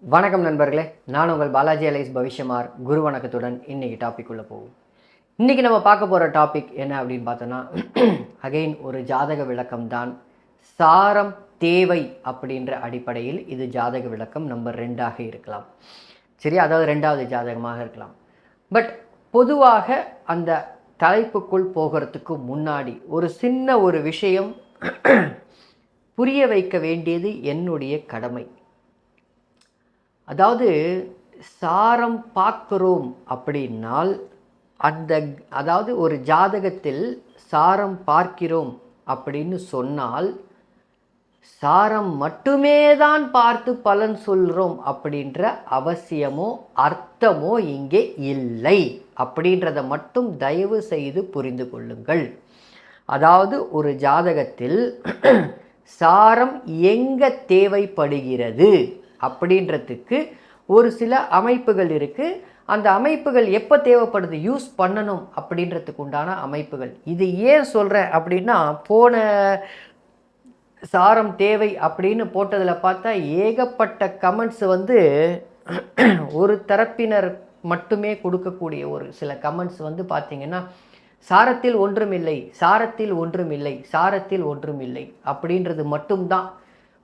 வணக்கம் நண்பர்களே, நான் உங்கள் பாலாஜி அலைஸ் பவிஷ்யமார். குரு வணக்கத்துடன் இன்றைக்கி டாபிக் உள்ள போகும். இன்றைக்கி நம்ம பார்க்க போகிற டாபிக் என்ன அப்படின்னு பார்த்தோன்னா, அகெயின் ஒரு ஜாதக விளக்கம் தான். சாரம் தேவை அப்படின்ற அடிப்படையில் இது ஜாதக விளக்கம் நம்பர் 2ஆக இருக்கலாம். சரி, அதாவது 2வது ஜாதகமாக இருக்கலாம். பட் பொதுவாக அந்த தலைப்புக்குள் போகிறதுக்கு முன்னாடி ஒரு சின்ன ஒரு விஷயம் புரிய வைக்க வேண்டியது என்னுடைய கடமை. அதாவது சாரம் பார்க்குறோம் அப்படின்னால் அதாவது ஒரு ஜாதகத்தில் சாரம் பார்க்கிறோம் அப்படின்னு சொன்னால் சாரம் மட்டுமே தான் பார்த்து பலன் சொல்கிறோம் அப்படின்ற அவசியமோ அர்த்தமோ இங்கே இல்லை அப்படின்றத மட்டும் தயவு செய்து புரிந்து கொள்ளுங்கள். அதாவது ஒரு ஜாதகத்தில் சாரம் எங்கே தேவைப்படுகிறது அப்படின்றதுக்கு ஒரு சில அமைப்புகள் இருக்குது. அந்த அமைப்புகள் எப்போ தேவைப்படுது, யூஸ் பண்ணணும் அப்படின்றதுக்கு உண்டான அமைப்புகள். இது ஏன் சொல்கிறேன் அப்படின்னா, போன சாரம் தேவை அப்படின்னு போட்டதில் பார்த்தா ஏகப்பட்ட கமெண்ட்ஸ் ஒரு தரப்பினர் மட்டுமே கொடுக்கக்கூடிய ஒரு சில கமெண்ட்ஸ் பார்த்திங்கன்னா, சாரத்தில் ஒன்றுமில்லை, சாரத்தில் ஒன்றுமில்லை, சாரத்தில் ஒன்றுமில்லை அப்படின்றது மட்டும்தான்.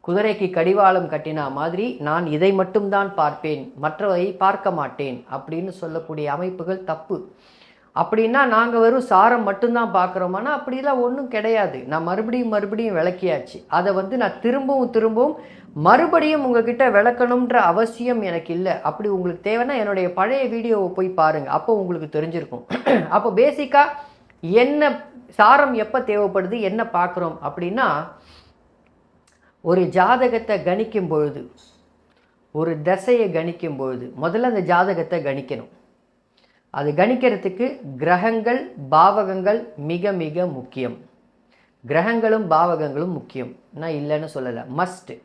குதிரைக்கு கடிவாளம் கட்டினா மாதிரி நான் இதை மட்டும்தான் பார்ப்பேன், மற்றவை பார்க்க மாட்டேன் அப்படின்னு சொல்லக்கூடிய அமைப்புகள் தப்பு. அப்படின்னா நாங்கள் வெறும் சாரம் மட்டும்தான் பார்க்குறோமானா அப்படிலாம் ஒன்றும் கிடையாது. நான் மறுபடியும் விளக்கியாச்சு. அதை நான் திரும்பவும் மறுபடியும் உங்ககிட்ட விளக்கணுன்ற அவசியம் எனக்கு இல்லை. அப்படி உங்களுக்கு தேவைன்னா என்னுடைய பழைய வீடியோவை போய் பாருங்கள், அப்போ உங்களுக்கு தெரிஞ்சிருக்கும். அப்போ பேசிக்காக என்ன சாரம் எப்போ தேவைப்படுது, என்ன பார்க்குறோம் அப்படின்னா, ஒரு ஜாதகத்தை கணிக்கும் பொழுது, ஒரு தசையை கணிக்கும் பொழுது முதல்ல அந்த ஜாதகத்தை கணிக்கணும். அது கணிக்கிறதுக்கு கிரகங்கள் பாவகங்கள் மிக மிக முக்கியம். கிரகங்களும் பாவகங்களும் முக்கியம், நான் இல்லைன்னு சொல்லலை, மஸ்ட்டு.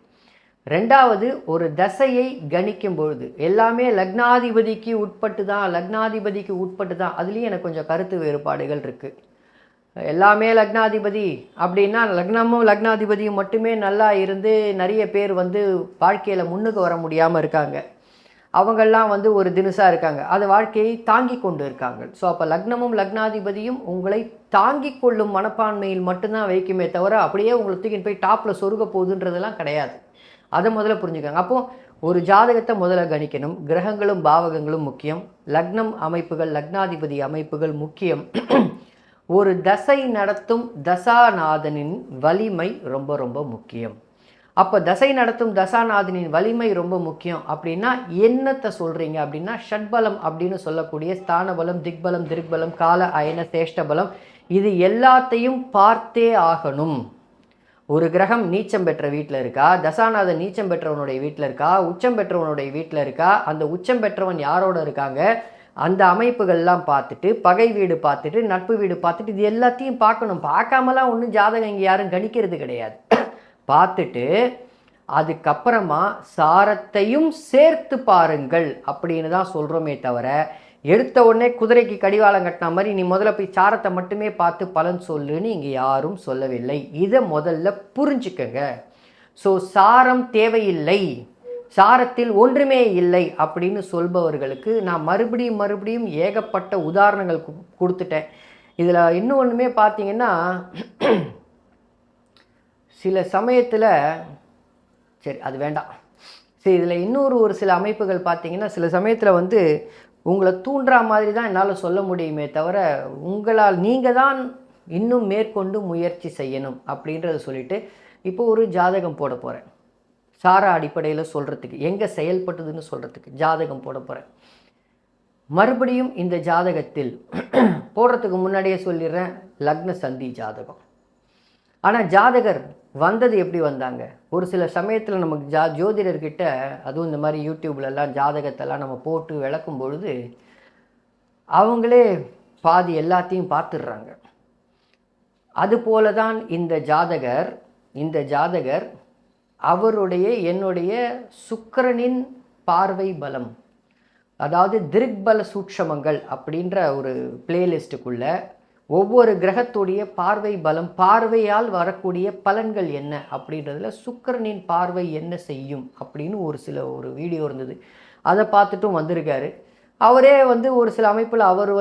2வது, ஒரு தசையை கணிக்கும் பொழுது எல்லாமே லக்னாதிபதிக்கு உட்பட்டு தான். அதுலேயும் எனக்கு கொஞ்சம் கருத்து வேறுபாடுகள் இருக்குது. எல்லாமே லக்னாதிபதி அப்படின்னா லக்னமும் லக்னாதிபதியும் மட்டுமே நல்லா இருந்து நிறைய பேர் வாழ்க்கையில் முன்னுக்கு வர முடியாமல் இருக்காங்க. அவங்கெல்லாம் ஒரு தினுசாக இருக்காங்க, அது வாழ்க்கையை தாங்கி கொண்டு இருக்காங்க. ஸோ அப்போ லக்னமும் லக்னாதிபதியும் உங்களை தாங்கி கொள்ளும் மனப்பான்மையில் மட்டும்தான் வைக்குமே தவிர அப்படியே உங்களை தூக்கின்னு போய் டாப்பில் சொருக போகுதுன்றதெல்லாம் கிடையாது. அதை முதல்ல புரிஞ்சுக்காங்க. அப்போது ஒரு ஜாதகத்தை முதல்ல கணிக்கணும். கிரகங்களும் பாவகங்களும் முக்கியம், லக்னம் அமைப்புகள் லக்னாதிபதி அமைப்புகள் முக்கியம். ஒரு தசை நடத்தும் தசாநாதனின் வலிமை ரொம்ப ரொம்ப முக்கியம். அப்போ தசை நடத்தும் தசாநாதனின் வலிமை ரொம்ப முக்கியம். அப்படின்னா என்னத்தை சொல்கிறீங்க அப்படின்னா, ஷட்பலம் அப்படின்னு சொல்லக்கூடிய ஸ்தான பலம், திக்பலம், திருக்பலம், கால அயன சேஷ்டபலம், இது எல்லாத்தையும் பார்த்தே ஆகணும். ஒரு கிரகம் நீச்சம் பெற்ற வீட்டில் இருக்கா, தசாநாதன் நீச்சம் பெற்றவனுடைய வீட்டில் இருக்கா, உச்சம் பெற்றவனுடைய வீட்டில் இருக்கா, அந்த உச்சம் பெற்றவன் யாரோட இருக்காங்க, அந்த அமைப்புகள்லாம் பார்த்துட்டு, பகை வீடு பார்த்துட்டு, நட்பு வீடு பார்த்துட்டு, இது எல்லாத்தையும் பார்க்கணும். பார்க்காமலாம் ஒன்றும் ஜாதகம் இங்கே யாரும் கணிக்கிறது கிடையாது. பார்த்துட்டு அதுக்கப்புறமா சாரத்தையும் சேர்த்து பாருங்கள் அப்படின்னு தான் சொல்கிறோமே தவிர, எடுத்த உடனே குதிரைக்கு கடிவாளம் கட்டின மாதிரி நீ முதல்ல போய் சாரத்தை மட்டுமே பார்த்து பலன் சொல்லுன்னு இங்கே யாரும் சொல்லவில்லை. இதை முதல்ல புரிஞ்சுக்கங்க. ஸோ சாரம் தேவையில்லை, சாரத்தில் ஒன்றுமே இல்லை அப்படின்னு சொல்பவர்களுக்கு நான் மறுபடியும் ஏகப்பட்ட உதாரணங்கள் கொடுத்துட்டேன். இதில் இன்னும் ஒன்றுமே பார்த்தீங்கன்னா, சில சமயத்தில் சரி அது வேண்டாம். சரி, இதில் ஒரு சில அமைப்புகள் பார்த்தீங்கன்னா, சில சமயத்தில் உங்களை தூண்டுற மாதிரி தான் என்னால் சொல்ல முடியுமே தவிர, நீங்கள் தான் இன்னும் மேற்கொண்டு முயற்சி செய்யணும் அப்படின்றத சொல்லிவிட்டு இப்போ ஒரு ஜாதகம் போட போகிறேன். சார அடிப்படையில் சொல்கிறதுக்கு, எங்கே செயல்பட்டுதுன்னு சொல்கிறதுக்கு ஜாதகம் போட போகிறேன். மறுபடியும் இந்த ஜாதகத்தில் போடுறதுக்கு முன்னாடியே சொல்லிடுறேன், லக்ன சந்தி ஜாதகம். ஆனால் ஜாதகர் வந்தது எப்படி வந்தாங்க, ஒரு சில சமயத்தில் நமக்கு ஜோதிடர்கிட்ட, அதுவும் இந்த மாதிரி யூடியூப்லலாம் ஜாதகத்தெல்லாம் நம்ம போட்டு விளக்கும் பொழுது அவங்களே பாதி எல்லாத்தையும் பார்த்துடுறாங்க. அதுபோல தான் இந்த ஜாதகர் அவருடைய என்னுடைய சுக்கிரனின் பார்வை பலம், அதாவது திருக்பல சூட்சமங்கள் அப்படின்ற ஒரு பிளேலிஸ்ட்டுக்குள்ளே ஒவ்வொரு கிரகத்துடைய பார்வை பலம், பார்வையால் வரக்கூடிய பலன்கள் என்ன அப்படின்றதுல சுக்கிரனின் பார்வை என்ன செய்யும் அப்படின்னு ஒரு வீடியோ இருந்தது. அதை பார்த்துட்டும் வந்திருக்காரு. அவரே ஒரு சில அமைப்பில் அவர்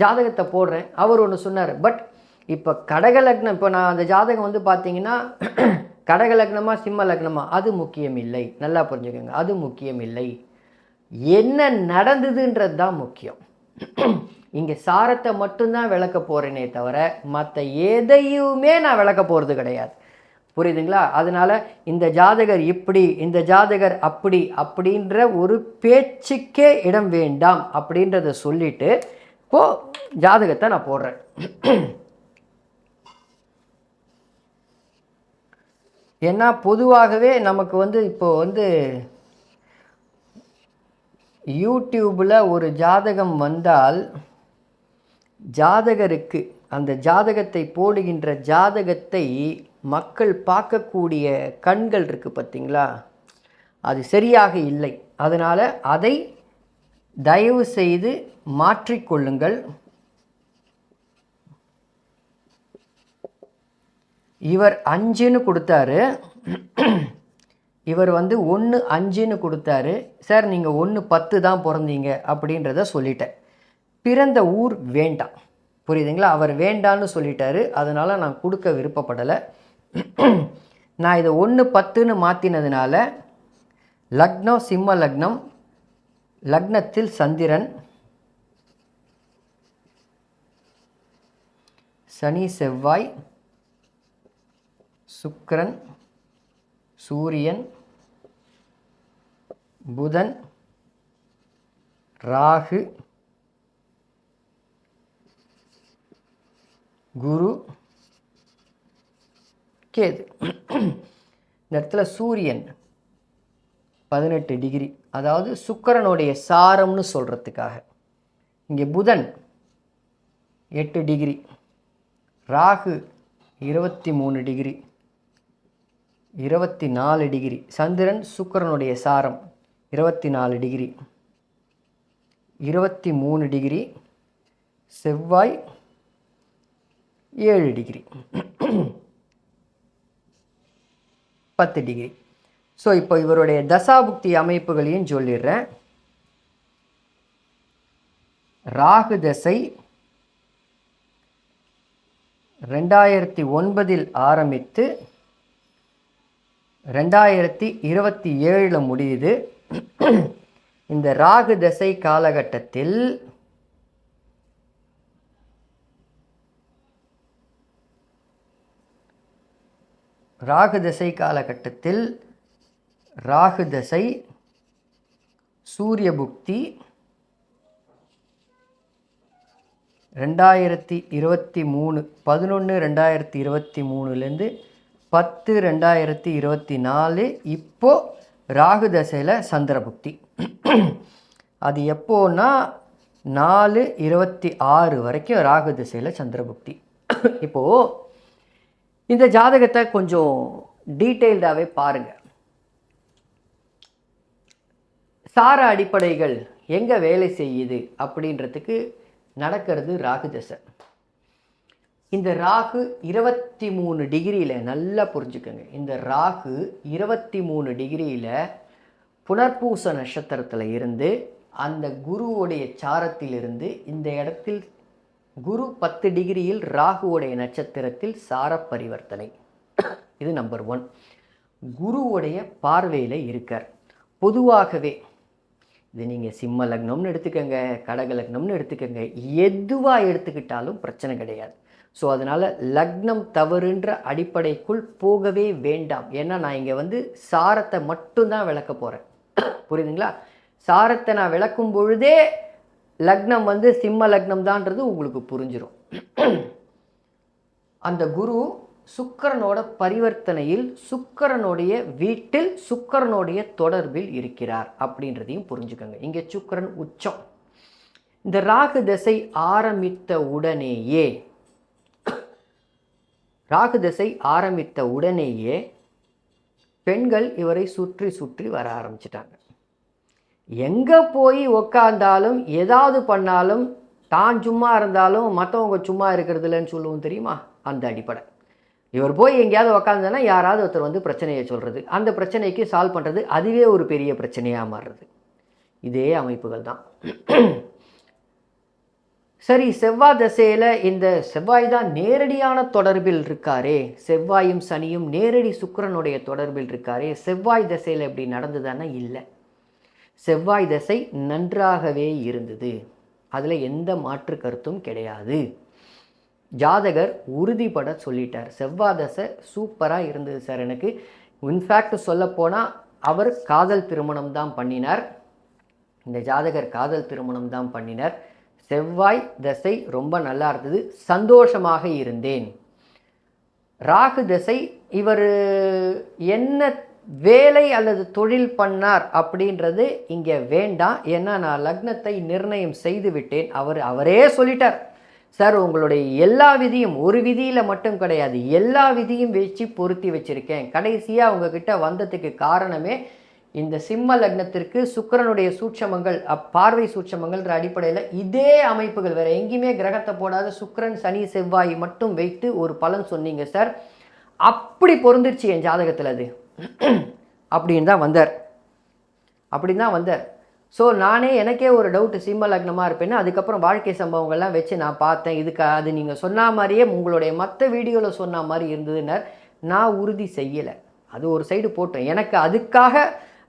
ஜாதகத்தை போடுறேன், அவர் ஒன்று சொன்னார். பட் இப்போ கடக லக்னம், இப்போ நான் அந்த ஜாதகம் பார்த்தீங்கன்னா கடக லக்னமா சிம்ம லக்னமா அது முக்கியம் இல்லை, நல்லா புரிஞ்சுக்கோங்க, அது முக்கியம் இல்லை. என்ன நடந்ததுன்றது தான் முக்கியம். இங்கே சாரத்தை மட்டும்தான் விளக்க போகிறேனே தவிர மற்ற எதையுமே நான் விளக்க போகிறது கிடையாது. புரியுதுங்களா? அதனால் இந்த ஜாதகர் இப்படி, இந்த ஜாதகர் அப்படி அப்படின்ற ஒரு பேச்சுக்கே இடம் வேண்டாம் அப்படின்றத சொல்லிட்டு இப்போது ஜாதகத்தை நான் போடுறேன். ஏன்னா பொதுவாகவே நமக்கு இப்போது யூடியூப்பில் ஒரு ஜாதகம் வந்தால் ஜாதகருக்கு அந்த ஜாதகத்தை போடுகின்ற ஜாதகத்தை மக்கள் பார்க்கக்கூடிய கண்கள் இருக்குது பார்த்தீங்களா, அது சரியாக இல்லை. அதனால் அதை தயவு செய்து மாற்றிக்கொள்ளுங்கள். இவர் 5ன்னு கொடுத்தாரு, இவர் 1 5ன்னு கொடுத்தாரு. சார் நீங்கள் 1 10 தான் பிறந்தீங்க அப்படின்றத சொல்லிட்டேன். பிறந்த ஊர் வேண்டாம், புரியுதுங்களா? அவர் வேண்டான்னு சொல்லிட்டாரு, அதனால் நான் கொடுக்க விருப்பப்படலை. நான் இதை 1 10ன்னு மாற்றினதுனால லக்னம் சிம்ம லக்னம், லக்னத்தில் சந்திரன், சனி செவ்வாய், சுக்கிரன், சூரியன், புதன், ராகு, குரு, கேது. இந்த இடத்துல சூரியன் 18 டிகிரி, அதாவது சுக்கிரனுடைய சாரம்னு சொல்கிறதுக்காக. இங்கே புதன் 8 டிகிரி, ராகு 23 டிகிரி, 24 டிகிரி, சந்திரன் சுக்கிரனுடைய சாரம் 24 டிகிரி, 23 டிகிரி, செவ்வாய் 7 டிகிரி, 10 டிகிரி. ஸோ இப்போ இவருடைய தசாபுக்தி அமைப்புகளையும் சொல்லிடுறேன். ராகு தசை 2009 ஆரம்பித்து 2027 முடியுது. இந்த ராகு தசை காலகட்டத்தில் ராகு தசை சூரிய புக்தி 2023 11/2023லேருந்து 10/2024 இப்போ ராகு தசையில் சந்திர புக்தி. அது எப்போன்னா 4/26 வரைக்கும் ராகு தசையில் சந்திர புக்தி. இப்போது இந்த ஜாதகத்தை கொஞ்சம் டீட்டெயில்டாகவே பாருங்கள். சார அடிப்படைகள் எங்கே வேலை செய்யுது அப்படின்றதுக்கு நடக்கிறது ராகு தசை. இந்த ராகு 23 டிகிரியில், நல்லா புரிஞ்சுக்கோங்க, இந்த ராகு 23 டிகிரியில் புனர்பூச நட்சத்திரத்தில் இருந்து அந்த குருவுடைய சாரத்திலிருந்து இந்த இடத்தில் குரு 10 டிகிரியில் ராகுவுடைய நட்சத்திரத்தில் சார பரிவர்த்தனை. இது நம்பர் 1. குருவுடைய பார்வையில் இருக்கார். பொதுவாகவே இது நீங்கள் சிம்ம லக்னம்னு எடுத்துக்கோங்க, கடக லக்னம்னு எடுத்துக்கோங்க, எதுவாக எடுத்துக்கிட்டாலும் பிரச்சனை கிடையாது. ஸோ அதனால் லக்னம் தவறுன்ற அடிப்படைக்குள் போகவே வேண்டாம். ஏன்னா நான் இங்கே சாரத்தை மட்டும்தான் விளக்க போகிறேன், புரியுதுங்களா? சாரத்தை நான் விளக்கும் பொழுதே லக்னம் சிம்ம லக்னம் தான்றது உங்களுக்கு புரிஞ்சிடும். அந்த குரு சுக்கிரனோட பரிவர்த்தனையில் சுக்கிரனுடைய வீட்டில் சுக்கிரனுடைய தொடர்பில் இருக்கிறார் அப்படின்றதையும் புரிஞ்சுக்கோங்க. இங்கே சுக்கிரன் உச்சம். இந்த ராகு தசை ஆரம்பித்த உடனேயே பெண்கள் இவரை சுற்றி சுற்றி வர ஆரம்பிச்சிட்டாங்க. எங்கே போய் உக்காந்தாலும் ஏதாவது பண்ணாலும் தான் சும்மா இருந்தாலும் மற்றவங்க சும்மா இருக்கிறது இல்லைன்னு சொல்லுவோம் தெரியுமா, அந்த அடிப்படை. இவர் போய் எங்கேயாவது உக்காந்துன்னா யாராவது ஒருத்தர் வந்து பிரச்சனையை சொல்கிறது, அந்த பிரச்சனைக்கு சால்வ் பண்ணுறது, அதுவே ஒரு பெரிய பிரச்சனையாக மாறுறது. இதே அமைப்புகள் தான். சரி, செவ்வாய் திசையில் இந்த செவ்வாய் தான் நேரடியான தொடர்பில் இருக்காரே, செவ்வாயும் சனியும் நேரடி சுக்கிரனுடைய தொடர்பில் இருக்காரே, செவ்வாய் திசையில் எப்படி நடந்ததுன்னா இல்லை. செவ்வாய் திசை நன்றாகவே இருந்தது, அதில் எந்த மாற்று கருத்தும் கிடையாது. ஜாதகர் உறுதிப்பட சொல்லிட்டார், செவ்வாய் தசை சூப்பராக இருந்தது சார் எனக்கு. இன்ஃபேக்ட் சொல்லப்போனால் அவர் காதல் திருமணம் தான் பண்ணினார். இந்த ஜாதகர் காதல் திருமணம் தான் பண்ணினார். செவ்வாய் தசை ரொம்ப நல்லா இருந்தது, சந்தோஷமாக இருந்தேன். ராகு தசை இவர் என்ன வேலை அல்லது தொழில் பண்ணார் அப்படின்றது இங்கே வேண்டாம். ஏன்னா நான் லக்னத்தை நிர்ணயம் செய்து விட்டேன். அவரே சொல்லிட்டார், சார் உங்களுடைய எல்லா விதியும், ஒரு விதியில் மட்டும் கிடையாது, எல்லா விதியும் வச்சு பொருத்தி வச்சுருக்கேன். கடைசியாக உங்ககிட்ட வந்ததுக்கு காரணமே இந்த சிம்ம லக்னத்திற்கு சுக்கிரனுடைய சூட்சமங்கள், பார்வை சூட்சமங்கள்ன்ற அடிப்படையில் இதே அமைப்புகள், வேறு எங்கேயுமே கிரகத்தை போடாத சுக்கிரன் சனி செவ்வாய் மட்டும் வைத்து ஒரு பலன் சொன்னீங்க சார், அப்படி பொருந்துருச்சு என் ஜாதகத்தில் அது அப்படின்னு தான் வந்தார். ஸோ நானே எனக்கே ஒரு டவுட்டு, சிம்ம லக்னமாக இருப்பேன்னு. அதுக்கப்புறம் வாழ்க்கை சம்பவங்கள்லாம் வச்சு நான் பார்த்தேன், இதுக்கு அது நீங்கள் சொன்ன மாதிரியே உங்களுடைய மற்ற வீடியோவில் சொன்ன மாதிரி இருந்ததுன்னார். நான் உறுதி செய்யலை, அது ஒரு சைடு போட்டேன். எனக்கு அதுக்காக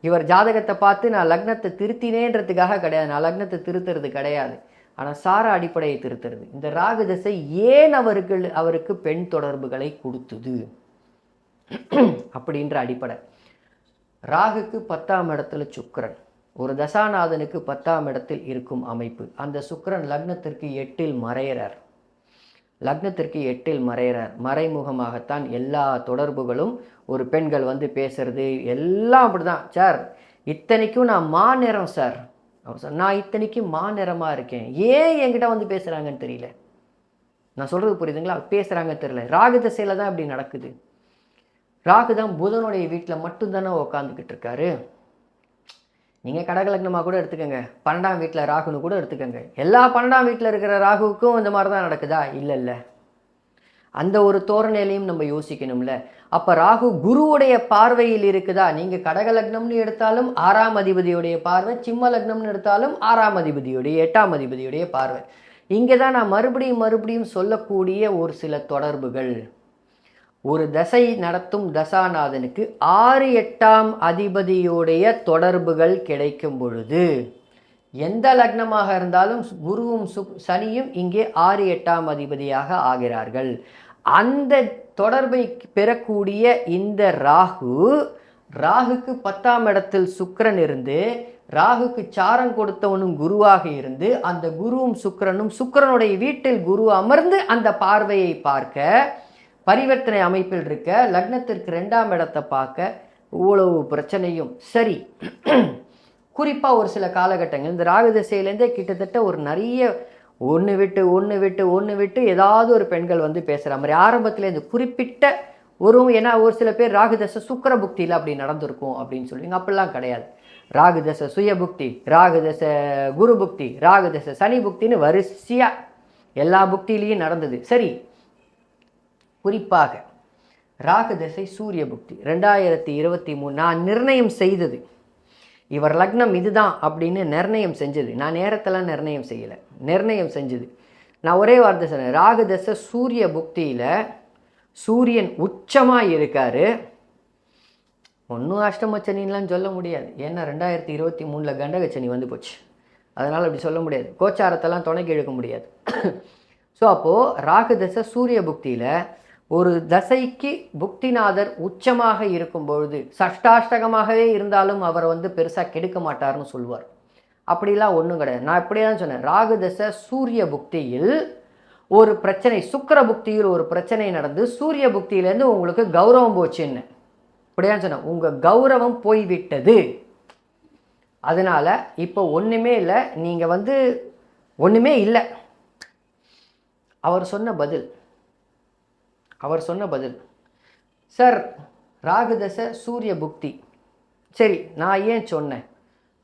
இவர் ஜாதகத்தை பார்த்து நான் லக்னத்தை திருத்தினேன்றதுக்காக கிடையாது, நான் லக்னத்தை திருத்துறது கிடையாது. ஆனால் சார அடிப்படையை திருத்துறது. இந்த ராகு திசை ஏன் அவருக்கு பெண் தொடர்புகளை கொடுத்தது அப்படின்ற அடிப்படை. ராகுக்கு 10ஆம் இடத்துல சுக்கிரன், ஒரு தசாநாதனுக்கு 10ஆம் இடத்தில் இருக்கும் அமைப்பு. அந்த சுக்கிரன் லக்னத்திற்கு 8இல் மறையிறார். மறைமுகமாகத்தான் எல்லா தொடர்புகளும், ஒரு பெண்கள் வந்து பேசுறது எல்லாம் அப்படி தான் சார். இத்தனைக்கும் நான் மாநிறம் சார், நான் இத்தனைக்கும் மாநிறமாக இருக்கேன், ஏன் என்கிட்ட வந்து பேசுகிறாங்கன்னு தெரியல. நான் சொல்கிறது புரியுதுங்களா? பேசுகிறாங்கன்னு தெரியல. ராகு திசையில் தான் இப்படி நடக்குது. ராகு தான் புதனுடைய வீட்டில் மட்டும்தானே உக்காந்துக்கிட்டு இருக்காரு. நீங்கள் கடகலக்னமாக கூட எடுத்துக்கோங்க, 12ஆம் வீட்டில் ராகுன்னு கூட எடுத்துக்கோங்க. எல்லா 12ஆம் வீட்டில் இருக்கிற ராகுவுக்கும் இந்த மாதிரி தான் நடக்குதா? இல்லை, அந்த ஒரு தோரணையிலையும் நம்ம யோசிக்கணும்ல. அப்போ ராகு குருவுடைய பார்வையில் இருக்குதா? நீங்கள் கடகலக்னம்னு எடுத்தாலும் 6ஆம் அதிபதியுடைய பார்வை, சிம்ம லக்னம்னு எடுத்தாலும் 6ஆம் அதிபதியுடைய 8ஆம் அதிபதியுடைய பார்வை. இங்கே தான் நான் மறுபடியும் சொல்லக்கூடிய ஒரு சில தொடர்புகள். ஒரு தசை நடத்தும் தசாநாதனுக்கு 6, 8ஆம் அதிபதியுடைய தொடர்புகள் கிடைக்கும் பொழுது, எந்த லக்னமாக இருந்தாலும் குருவும் சனியும் இங்கே 6, 8ஆம் அதிபதியாக ஆகிறார்கள். அந்த தொடர்பை பெறக்கூடிய இந்த ராகுக்கு 10ஆம் இடத்தில் சுக்கிரன் இருந்து, ராகுக்கு சாரம் கொடுத்தவனும் குருவாக இருந்து, அந்த குருவும் சுக்கிரனுடைய வீட்டில் குரு அமர்ந்து அந்த பார்வையை பார்க்க, பரிவர்த்தனை அமைப்பில் இருக்க லக்னத்திற்கு 2ஆம் இடத்தை பார்க்க இவ்வளவு பிரச்சனையும். சரி, குறிப்பாக ஒரு சில காலகட்டங்கள் இந்த ராகு திசையிலேருந்தே கிட்டத்தட்ட ஒரு நிறைய ஒன்று விட்டு ஏதாவது ஒரு பெண்கள் வந்து பேசுகிற மாதிரி ஆரம்பத்தில் இந்த குறிப்பிட்ட ஏன்னா ஒரு சில பேர் ராகு தசை சுக்கிர புக்தியில் அப்படி நடந்திருக்கும் அப்படின்னு சொல்லுவீங்க. அப்படிலாம் கிடையாது. ராகு தசை சுய புக்தி, ராகு தசை குரு புக்தி, ராகு தசை சனி புக்தின்னு வரிசையாக எல்லா புக்தியிலையும் நடந்தது. சரி, குறிப்பாக ராகு தசை சூரிய புக்தி 2023 நான் நிர்ணயம் செய்தது, இவர் லக்னம் இதுதான் அப்படின்னு நிர்ணயம் செஞ்சது. நான் நேரத்தெல்லாம் நிர்ணயம் செய்யலை, நிர்ணயம் செஞ்சது. நான் ஒரே வார்த்தை சொன்னேன், ராகு தசை சூரிய புக்தியில் சூரியன் உச்சமாக இருக்கார். ஒன்றும் அஷ்டமச்சனின்லாம் சொல்ல முடியாது, ஏன்னா 2023 கண்டகச்சனி வந்து போச்சு, அதனால் அப்படி சொல்ல முடியாது. கோச்சாரத்தெல்லாம் துணைக்கு இழுக்க முடியாது. ஸோ அப்போது ராகு தசை சூரிய புக்தியில் ஒரு தசைக்கு புக்திநாதர் உச்சமாக இருக்கும் பொழுது, சஷ்டாஷ்டகமாகவே இருந்தாலும் அவர் வந்து பெருசாக கெடுக்க மாட்டார்னு சொல்லுவார். அப்படிலாம் ஒன்றும் கிடையாது. நான் இப்படியே தான் சொன்னேன், ராகு தசை சூரிய புக்தியில் ஒரு பிரச்சனை, சுக்கிர புக்தியில் ஒரு பிரச்சனை நடந்து சூரிய புக்தியிலேருந்து உங்களுக்கு கௌரவம் போச்சுன்னு இப்படியா சொன்னேன். உங்கள் கௌரவம் போய்விட்டது, அதனால் இப்போ ஒன்றுமே இல்லை, நீங்கள் வந்து ஒன்றுமே இல்லை. அவர் சொன்ன பதில் சார் ராகு தசை சூரிய புக்தி. சரி, நான் ஏன் சொன்னேன்,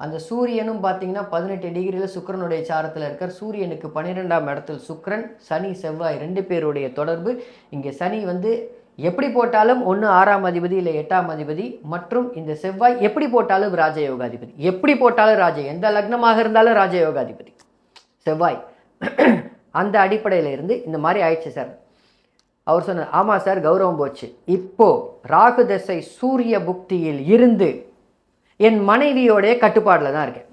அந்த சூரியனும் பார்த்தீங்கன்னா 18 டிகிரியில் சுக்கிரனுடைய சாரத்தில் இருக்கார். சூரியனுக்கு 12ஆம் இடத்தில் சுக்கிரன், சனி செவ்வாய் 2 பேருடைய தொடர்பு. இங்கே சனி வந்து எப்படி போட்டாலும் ஒன்று 6ஆம் அதிபதி இல்லை 8ஆம் அதிபதி, மற்றும் இந்த செவ்வாய் எப்படி போட்டாலும் ராஜயோகாதிபதி. எப்படி போட்டாலும் எந்த லக்னமாக இருந்தாலும் ராஜயோகாதிபதி செவ்வாய். அந்த அடிப்படையில் இருந்து இந்த மாதிரி ஆயிடுச்சு சார். அவர் சொன்னார், ஆமாம் சார் கௌரவம் போச்சு. இப்போ ராகு தசை சூரிய புக்தியில் இருந்து என் மனைவியோடைய கட்டுப்பாட்டில் தான் இருக்கேன்.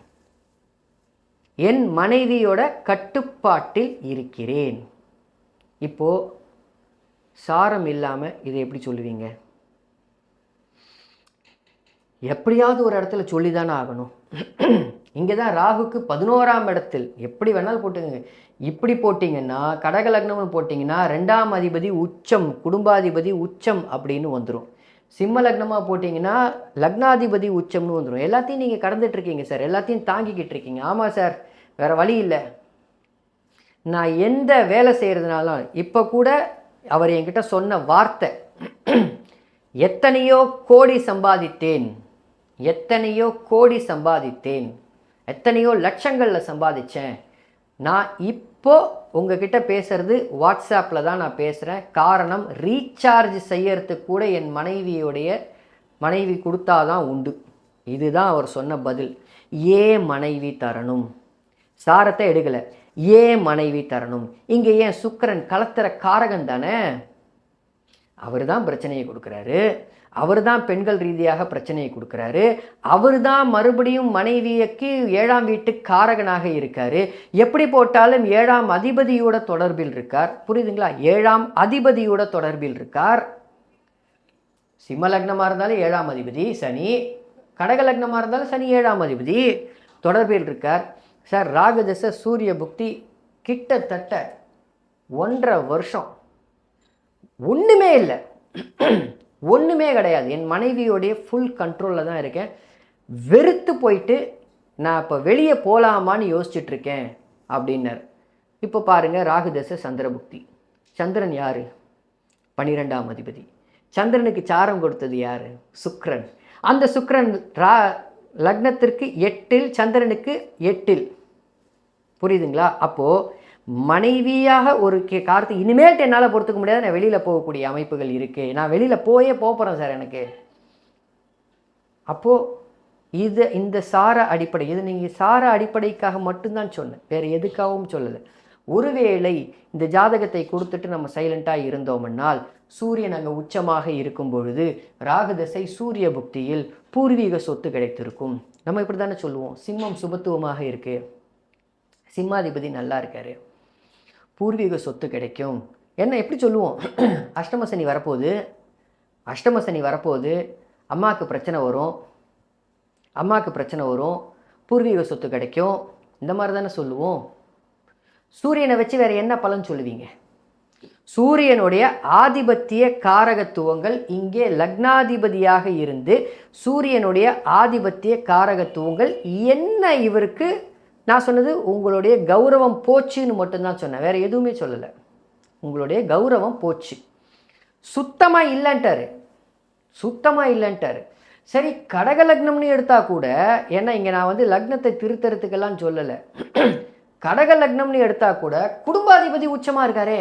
என் மனைவியோட கட்டுப்பாட்டில் இருக்கிறேன். இப்போ சாரம் இல்லாமல் இதை எப்படி சொல்லுவீங்க? எப்படியாவது ஒரு இடத்துல சொல்லி தானே ஆகணும். இங்கே தான் ராகுக்கு 11ஆம் இடத்தில் எப்படி வேணாலும் போட்டுங்க. இப்படி போட்டிங்கன்னா கடக லக்னம்னு போட்டிங்கன்னா 2ஆம் அதிபதி உச்சம், குடும்பாதிபதி உச்சம் அப்படின்னு வந்துடும். சிம்ம லக்னமாக போட்டிங்கன்னா லக்னாதிபதி உச்சம்னு வந்துடும். எல்லாத்தையும் நீங்கள் கடந்துட்டுருக்கீங்க சார், எல்லாத்தையும் தாங்கிக்கிட்டு இருக்கீங்க. ஆமாம் சார், வேறு வழி இல்லை. நான் எந்த வேலை செய்கிறதுனாலும் இப்போ கூட அவர் என்கிட்ட சொன்ன வார்த்தை, எத்தனையோ கோடி சம்பாதித்தேன், எத்தனையோ கோடி சம்பாதித்தேன், எத்தனையோ லட்சங்களில் சம்பாதிச்சேன். நான் இப்போ உங்ககிட்ட பேசுறது வாட்ஸ்அப்பில் தான் நான் பேசுகிறேன். காரணம், ரீசார்ஜ் செய்யறதுக்கு கூட என் மனைவி கொடுத்தாதான் உண்டு. இதுதான் அவர் சொன்ன பதில். ஏன் மனைவி தரணும்? சாரத்தை எடுக்கலை, ஏன் மனைவி தரணும்? இங்கே ஏன் சுக்கிரன் கலத்திர காரகன் தானே, அவர் தான் பிரச்சனையை கொடுக்குறாரு. அவர் தான் பெண்கள் ரீதியாக பிரச்சனையை கொடுக்குறாரு. அவர் தான் மறுபடியும் மனைவிக்கு 7ஆம் வீட்டு காரகனாக இருக்காரு. எப்படி போட்டாலும் 7ஆம் அதிபதியோட தொடர்பில் இருக்கார். புரியுதுங்களா? 7ஆம் அதிபதியோட தொடர்பில் இருக்கார். சிம்ம லக்னமாக இருந்தாலும் 7ஆம் அதிபதி சனி, கடக லக்னமாக இருந்தாலும் சனி 7ஆம் அதிபதி தொடர்பில் இருக்கார். சார் ராகுதசை சூரிய புக்தி கிட்டத்தட்ட 1.5 வருஷம் ஒன்றுமே இல்லை, ஒன்றுமே கிடையாது. என் மனைவியோடைய ஃபுல் கண்ட்ரோலில் தான் இருக்கேன். வெறுத்து போயிட்டு நான் இப்போ வெளியே போகலாமான்னு யோசிச்சுட்ருக்கேன் அப்படின்னார். இப்போ பாருங்கள், ராகுதசை சந்திரபுக்தி. சந்திரன் யார்? 12ஆம் அதிபதி. சந்திரனுக்கு சாரம் கொடுத்தது யார்? சுக்கிரன். அந்த சுக்கிரன் லக்னத்திற்கு 8இல், சந்திரனுக்கு 8இல். புரியுதுங்களா? அப்போது மனைவியாக ஒரு காரத்தை இனிமேல்ட்டு என்னால் பொறுத்துக்க முடியாது. நான் வெளியில் போகக்கூடிய அமைப்புகள் இருக்குது. நான் வெளியில் போகிறேன் சார் எனக்கு. அப்போது இந்த சார அடிப்படை, இது நீங்கள் சார அடிப்படைக்காக மட்டும்தான் சொன்னேன், வேறு எதுக்காகவும் சொல்லலை. ஒருவேளை இந்த ஜாதகத்தை கொடுத்துட்டு நம்ம சைலண்ட்டாக இருந்தோம்னால், சூரியன் அங்கே உச்சமாக இருக்கும் பொழுது ராகுதசை சூரிய புக்தியில் பூர்வீக சொத்து கிடைத்திருக்கும். நம்ம இப்படி தானே சொல்லுவோம். சிம்மம் சுபத்துவமாக இருக்குது, சிம்மாதிபதி நல்லா இருக்காரு, பூர்வீக சொத்து கிடைக்கும். என்ன எப்படி சொல்லுவோம்? அஷ்டம சனி வரப்போகுது, அம்மாவுக்கு பிரச்சனை வரும், பூர்வீக சொத்து கிடைக்கும், இந்த மாதிரி தானே சொல்லுவோம். சூரியனை வச்சு வேறு என்ன பலன் சொல்லுவீங்க? சூரியனுடைய ஆதிபத்திய காரகத்துவங்கள் இங்கே லக்னாதிபதியாக இருந்து சூரியனுடைய ஆதிபத்திய காரகத்துவங்கள் என்ன? இவருக்கு நான் சொன்னது உங்களுடைய கௌரவம் போச்சுன்னு மட்டும்தான் சொன்னேன், வேறு எதுவுமே சொல்லலை. உங்களுடைய கௌரவம் போச்சு, சுத்தமாக இல்லைன்ட்டாரு. சரி, கடக லக்னம்னு எடுத்தால் கூட, ஏன்னா இங்கே நான் வந்து லக்னத்தை திருத்தறதுக்கெல்லாம் சொல்லலை, கடக லக்னம்னு எடுத்தால் கூட குடும்பாதிபதி உச்சமாக இருக்காரே.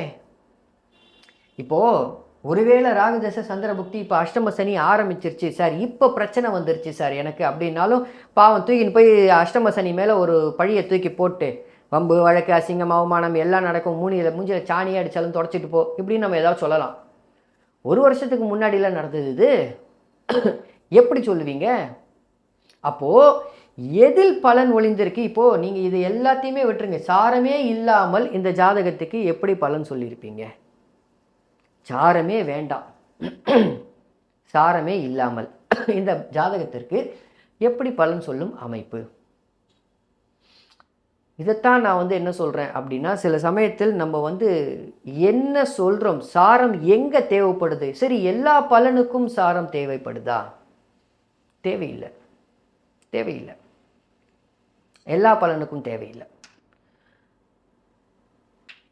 இப்போது ஒருவேளை ராகுதசை சந்திரபுக்தி இப்போ அஷ்டம சனி ஆரம்பிச்சிருச்சு சார், இப்போ பிரச்சனை வந்துருச்சு சார் எனக்கு அப்படின்னாலும், பாவம் தூக்கின்னு போய் அஷ்டம சனி மேலே ஒரு பழியை தூக்கி போட்டு வம்பு வழக்கு அசிங்கம் அவமானம் எல்லாம் நடக்கும், மூஞ்சியில் சாணியாக அடித்தாலும் தொடச்சிட்டு போ இப்படின்னு நம்ம ஏதாவது சொல்லலாம். 1 வருஷத்துக்கு முன்னாடிலாம் நடந்தது இது. எப்படி சொல்லுவீங்க? அப்போது எதில் பலன் ஒளிந்திருக்கு? இப்போது நீங்கள் இது எல்லாத்தையுமே விட்டுருங்க, சாரமே இல்லாமல் இந்த ஜாதகத்துக்கு எப்படி பலன் சொல்லியிருப்பீங்க? சாரமே வேண்டாம், சாரமே இல்லாமல் இந்த ஜாதகத்திற்கு எப்படி பலன் சொல்லும் அமைப்பு? இதைத்தான் நான் வந்து என்ன சொல்கிறேன் அப்படின்னா, சில சமயத்தில் நம்ம வந்து என்ன சொல்கிறோம், சாரம் எங்கே தேவைப்படுது? சரி, எல்லா பலனுக்கும் சாரம் தேவைப்படுதா? தேவையில்லை. எல்லா பலனுக்கும் தேவையில்லை.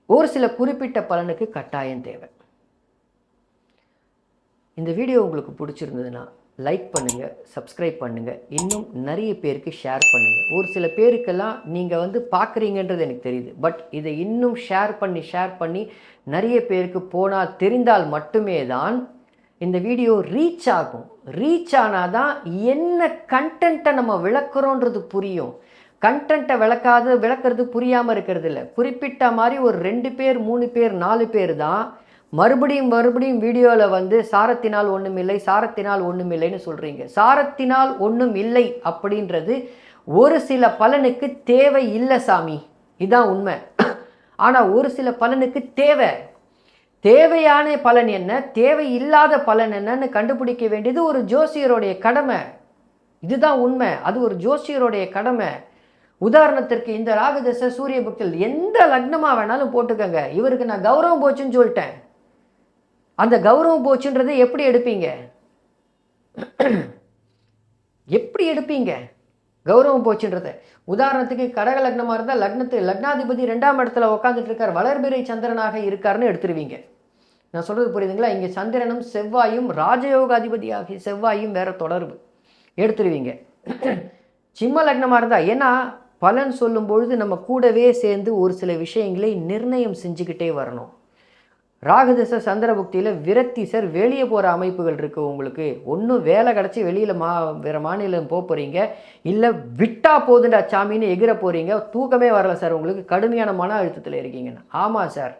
ஒரு சில குறிப்பிட்ட பலனுக்கு கட்டாயம் தேவை. இந்த வீடியோ உங்களுக்கு பிடிச்சிருந்ததுன்னா லைக் பண்ணுங்கள், சப்ஸ்கிரைப் பண்ணுங்கள், இன்னும் நிறைய பேருக்கு ஷேர் பண்ணுங்கள். ஒரு சில பேருக்கெல்லாம் நீங்கள் வந்து பார்க்குறீங்கன்றது எனக்கு தெரியுது. பட் இதை இன்னும் ஷேர் பண்ணி நிறைய பேருக்கு போனால் தெரிந்தால் மட்டுமே தான் இந்த வீடியோ ரீச் ஆகும். ரீச் ஆனால் தான் என்ன கண்டென்ட்டை நம்ம விளக்குறோன்றது புரியும். கண்டென்ட்டை விளக்குறது புரியாமல் இருக்கிறது இல்லை. குறிப்பிட்ட மாதிரி ஒரு 2 பேர் 3 பேர் 4 பேர் தான் மறுபடியும் வீடியோவில் வந்து சாரத்தினால் ஒன்றும் இல்லைன்னு சொல்கிறீங்க. சாரத்தினால் ஒன்றும் இல்லை அப்படின்றது ஒரு சில பலனுக்கு தேவை இல்லை சாமி, இதுதான் உண்மை. ஆனால் ஒரு சில பலனுக்கு தேவையான பலன் என்ன, தேவை இல்லாத பலன் என்னன்னு கண்டுபிடிக்க வேண்டியது ஒரு ஜோசியருடைய கடமை. இதுதான் உண்மை. அது ஒரு ஜோசியருடைய கடமை. உதாரணத்திற்கு இந்த ராகுதசை சூரிய புக்தியில் எந்த லக்னமாக வேணாலும் போட்டுக்கங்க. இவருக்கு நான் கௌரவம் போச்சுன்னு சொல்லிட்டேன். அந்த கௌரவம் போச்சுன்றதை எப்படி எடுப்பீங்க கௌரவம் போச்சுன்றத? உதாரணத்துக்கு கடக லக்னமாக இருந்தால் லக்னாதிபதி 2ஆம் இடத்துல உட்காந்துட்டு இருக்கார், வளர்பிறை சந்திரனாக இருக்காருன்னு எடுத்துருவீங்க. நான் சொல்கிறது புரியுதுங்களா? இங்கே சந்திரனும் செவ்வாயும் ராஜயோக அதிபதியாகி செவ்வாயும் வேற தொடர்பு எடுத்துருவீங்க. சிம்ம லக்னமாக இருந்தால், ஏன்னா பலன் சொல்லும் பொழுது நம்ம கூடவே சேர்ந்து ஒரு சில விஷயங்களை நிர்ணயம் செஞ்சுக்கிட்டே வரணும். ராகுதச சந்திரபுக்தியில் விரக்தி சார், வெளியே போகிற அமைப்புகள் இருக்குது. உங்களுக்கு ஒன்றும் வேலை கிடச்சி வெளியில் வேறு மாநிலம் போகிறீங்க, இல்லை விட்டா போதுண்டா சாமின்னு எகிற போகிறீங்க. தூக்கமே வரல சார், உங்களுக்கு கடுமையான மன அழுத்தத்தில் இருக்கீங்கன்னு. ஆமாம் சார்,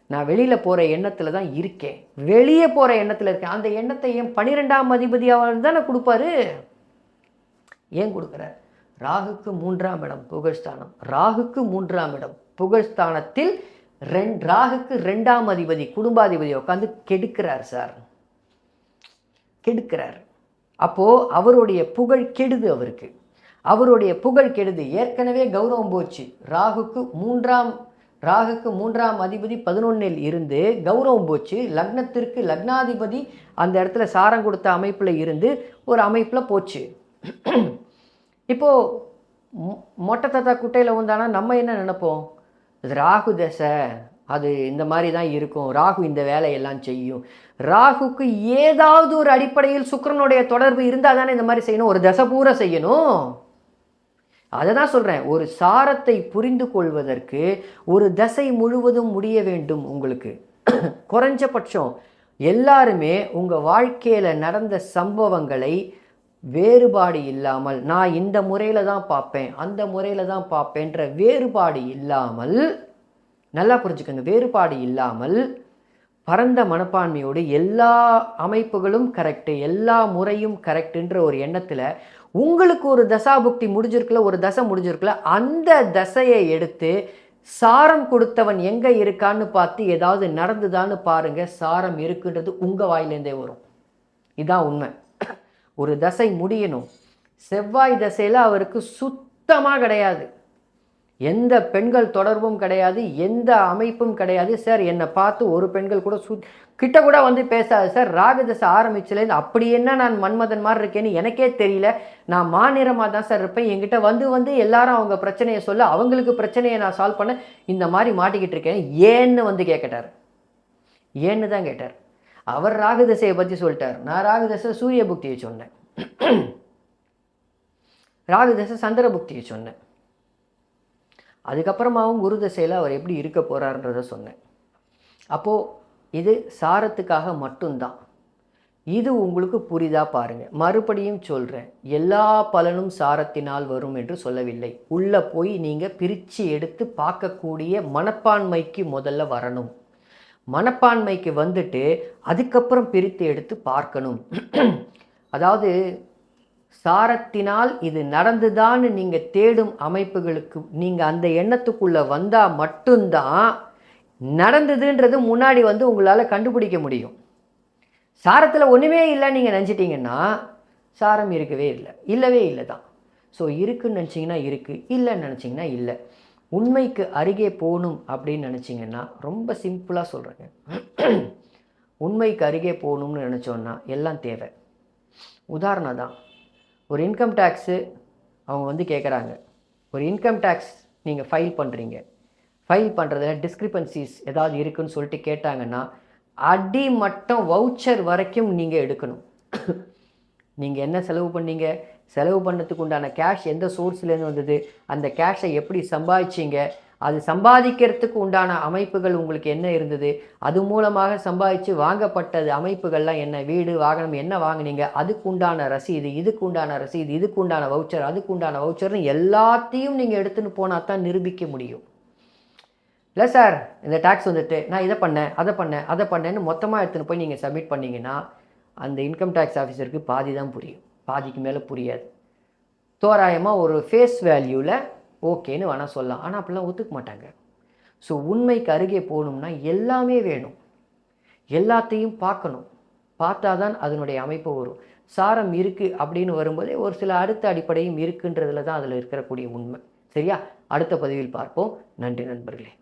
நான் வெளியில் போகிற எண்ணத்தில் தான் இருக்கேன், வெளியே போகிற எண்ணத்தில் இருக்கேன். அந்த எண்ணத்தை ஏன் 12ஆம் அதிபதியாக தானே கொடுப்பாரு? ஏன் கொடுக்குறார்? ராகுக்கு 3ஆம் இடம் புகழ்ஸ்தானம். ராகுக்கு 3ஆம் இடம் புகழ்ஸ்தானத்தில் ராகுக்கு 2ஆம் அதிபதி குடும்பாதிபதி உட்காந்து கெடுக்கிறார் சார், கெடுக்கிறார். அப்போது அவருடைய புகழ் கெடுது. அவருடைய புகழ் கெடுது. ஏற்கனவே கௌரவம் போச்சு. ராகுக்கு 3ஆம் அதிபதி 11இல் இருந்து கௌரவம் போச்சு. லக்னத்திற்கு லக்னாதிபதி அந்த இடத்துல சாரம் கொடுத்த அமைப்பில் இருந்து ஒரு அமைப்பில் போச்சு. இப்போது மொட்டை தாத்தா குட்டையில் வந்தானா நம்ம என்ன நினைப்போம்? ராகு தசை அது இந்த மாதிரி தான் இருக்கும், ராகு இந்த வேலையெல்லாம் செய்யும். ராகுக்கு ஏதாவது ஒரு அடிப்படையில் சுக்கிரனுடைய தொடர்பு இருந்தால் தானே இந்த மாதிரி செய்யணும், ஒரு தசை பூரா செய்யணும். அதை தான் சொல்கிறேன், ஒரு சாரத்தை புரிந்து கொள்வதற்கு ஒரு தசை முழுவதும் முடிய வேண்டும் உங்களுக்கு. குறைஞ்சபட்சம் எல்லாருமே உங்கள் வாழ்க்கையில் நடந்த சம்பவங்களை வேறுபாடு இல்லாமல், நான் இந்த முறையில் தான் பார்ப்பேன் அந்த முறையில் தான் பார்ப்பேன்ற வேறுபாடு இல்லாமல், நல்லா புரிஞ்சுக்கோங்க, வேறுபாடு இல்லாமல் பரந்த மனப்பான்மையோடு எல்லா அமைப்புகளும் கரெக்டு, எல்லா முறையும் கரெக்டுன்ற ஒரு எண்ணத்தில் உங்களுக்கு ஒரு தசாபுக்தி முடிஞ்சிருக்குல்ல, ஒரு தசை முடிஞ்சிருக்குல்ல, அந்த தசையை எடுத்து சாரம் கொடுத்தவன் எங்கே இருக்கான்னு பார்த்து ஏதாவது நடந்துதான்னு பாருங்கள். சாரம் இருக்குன்றது உங்கள் வாயிலேருந்தே வரும். இதுதான் உண்மை. ஒரு தசை முடியணும். செவ்வாய் தசையில் அவருக்கு சுத்தமாக கிடையாது, எந்த பெண்கள் தொடர்பும் கிடையாது, எந்த அமைப்பும் கிடையாது. சார் என்னை பார்த்து ஒரு பெண்கள் கூட கிட்ட கூட வந்து பேசாது சார். ராகுதசை ஆரம்பிச்சுலேருந்து அப்படி என்ன நான் மன்மதன் மாதிரி இருக்கேன்னு எனக்கே தெரியல, நான் மாநிறமாக தான் சார் இருப்பேன். என்கிட்ட வந்து எல்லாரும் அவங்க பிரச்சனையை சொல்ல, அவங்களுக்கு பிரச்சனையை நான் சால்வ் பண்ண இந்த மாதிரி மாட்டிக்கிட்டு இருக்கேன் ஏன்னு வந்து கேட்டார். ஏன்னு தான் கேட்டார். அவர் ராகுதசையை பற்றி சொல்லிட்டார். நான் ராகுதசை சூரிய புக்தியை சொன்னேன், ராகுதசை சந்திர புக்தியை சொன்னேன். அதுக்கப்புறமாவும் குரு தசையில் அவர் எப்படி இருக்க போகிறாருன்றத சொன்னேன். அப்போது இது சாரத்துக்காக மட்டும்தான். இது உங்களுக்கு புரிதா பாருங்கள். மறுபடியும் சொல்கிறேன், எல்லா பலனும் சாரத்தினால் வரும் என்று சொல்லவில்லை. உள்ளே போய் நீங்கள் பிரித்து எடுத்து பார்க்கக்கூடிய மனப்பான்மைக்கு முதல்ல வரணும். மனப்பான்மைக்கு வந்துட்டு அதுக்கப்புறம் பிரித்து எடுத்து பார்க்கணும். அதாவது சாரத்தினால் இது நடந்துதான்னு நீங்கள் தேடும் அமைப்புகளுக்கு நீங்கள் அந்த எண்ணத்துக்குள்ளே வந்தால் மட்டும்தான் நடந்ததுன்றது முன்னாடி வந்து உங்களால் கண்டுபிடிக்க முடியும். சாரத்தில் ஒன்றுமே இல்லை நீங்கள் நினச்சிட்டிங்கன்னா சாரம் இல்லவே இல்லை தான். ஸோ இருக்குன்னு நினச்சிங்கன்னா இருக்குது, இல்லைன்னு நினச்சிங்கன்னா இல்லை. உண்மைக்கு அருகே போகணும் அப்படின்னு நினச்சிங்கன்னா ரொம்ப சிம்பிளாக சொல்கிறேங்க. உண்மைக்கு அருகே போகணும்னு நினச்சோன்னா எல்லாம் தேவை. உதாரணம் தான், ஒரு இன்கம் டேக்ஸு அவங்க வந்து கேட்குறாங்க. ஒரு இன்கம் டேக்ஸ் நீங்கள் ஃபைல் பண்ணுறீங்க, ஃபைல் பண்ணுறதுல டிஸ்கிரிப்பன்சிஸ் ஏதாவது இருக்குதுன்னு சொல்லிட்டு கேட்டாங்கன்னா அடிமட்டம் வவுச்சர் வரைக்கும் நீங்கள் எடுக்கணும். நீங்கள் என்ன செலவு பண்ணீங்க, செலவு பண்ணதுக்கு உண்டான கேஷ் எந்த சோர்ஸ்லேருந்து வந்தது, அந்த கேஷை எப்படி சம்பாதிச்சிங்க, அது சம்பாதிக்கிறதுக்கு உண்டான அமைப்புகள் உங்களுக்கு என்ன இருந்தது, அது மூலமாக சம்பாதிச்சு வாங்கப்பட்டது அமைப்புகள்லாம் என்ன, வீடு வாகனம் என்ன வாங்கினீங்க, அதுக்கு உண்டான ரசீது, இதுக்கு உண்டான ரசீது, இதுக்கு உண்டான வவுச்சர், அதுக்கு உண்டான வவுச்சர்னு எல்லாத்தையும் நீங்கள் எடுத்துன்னு போனால் தான் நிரூபிக்க முடியும். இல்லை சார் இந்த டேக்ஸ் வந்துட்டு நான் இதை பண்ணேன் அதை பண்ணேன்னு மொத்தமாக எடுத்துன்னு போய் நீங்கள் சப்மிட் பண்ணிங்கன்னா அந்த இன்கம் டேக்ஸ் ஆஃபீஸருக்கு பாதி தான் புரியும், பாதிக்கு மேலே புரியாது. தோராயமாக ஒரு ஃபேஸ் வேல்யூவில் ஓகேன்னு வேணால் சொல்லலாம், ஆனால் அப்படிலாம் ஒத்துக்க மாட்டாங்க. ஸோ உண்மைக்கு அருகே போகணும்னா எல்லாமே வேணும், எல்லாத்தையும் பார்க்கணும், பார்த்தா தான் அதனுடைய அமைப்பு வரும். சாரம் இருக்குது அப்படின்னு வரும்போதே ஒரு சில அடுத்த அடிப்படையும் இருக்குன்றதுல தான் அதில் இருக்கக்கூடிய உண்மை. சரியா? அடுத்த பதிவில் பார்ப்போம். நன்றி நண்பர்களே.